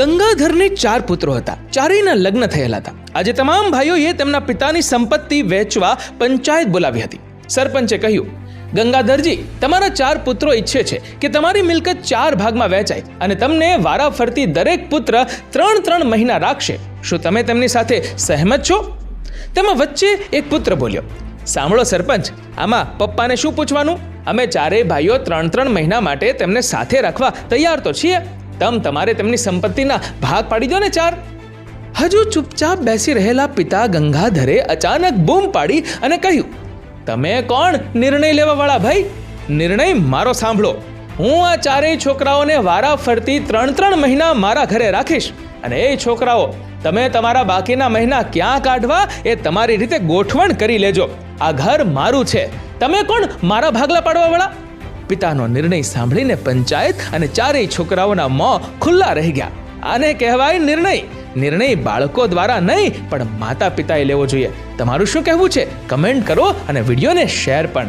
ગંગાધરને 4 પુત્રો હતા. ચારેયના લગ્ન થયેલા હતા. આજે તમામ ભાઈઓએ તેમના પિતાની સંપત્તિ વેચવા પંચાયત બોલાવી હતી. સરપંચે કહ્યું, ગંગાધરજી, તમારા 4 પુત્રો ઈચ્છે છે કે તમારી મિલકત 4 ભાગમાં વહેંચાય અને તમને વારાફરતી દરેક પુત્ર 3 મહિના રાખશે. શું તમે તેમની સાથે સહેમત છો? તેમાં વચ્ચે એક પુત્ર બોલ્યો, સાંભળો સરપંચ, આમાં પપ્પાને શું પૂછવાનું? અમે 4 ભાઈઓ 3 મહિના માટે તેમને સાથે રાખવા તૈયાર તો છીએ. તમારે તેમની સંપત્તિના ભાગ પાડી દો ને 4. હજુ ચૂપચાપ બેસી રહેલા પિતા ગંગાધરે અચાનક બૂમ પાડી અને કહ્યું, તમે કોણ નિર્ણય લેવા વાળા ભાઈ? નિર્ણય મારો સાંભળો. હું આ 4 છોકરાઓને વારાફરતી 3 મહિના મારા ઘરે રાખીશ અને એ છોકરાઓ તમે તમારા બાકીના મહિના ક્યાં કાઢવા એ તમારી રીતે ગોઠવણ કરી લેજો. આ ઘર મારું છે. તમે કોણ મારા ભાગલા પાડવા વાળા? પિતાનો નિર્ણય સાંભળીને પંચાયત અને 4 છોકરાઓના મોં ખુલ્લા રહી ગયા. આને કહેવાય નિર્ણય. નિર્ણય બાળકો દ્વારા નહીં પણ માતા પિતાએ લેવો જોઈએ. તમારું શું કહેવું છે? કમેન્ટ કરો અને વિડીયોને શેર પણ.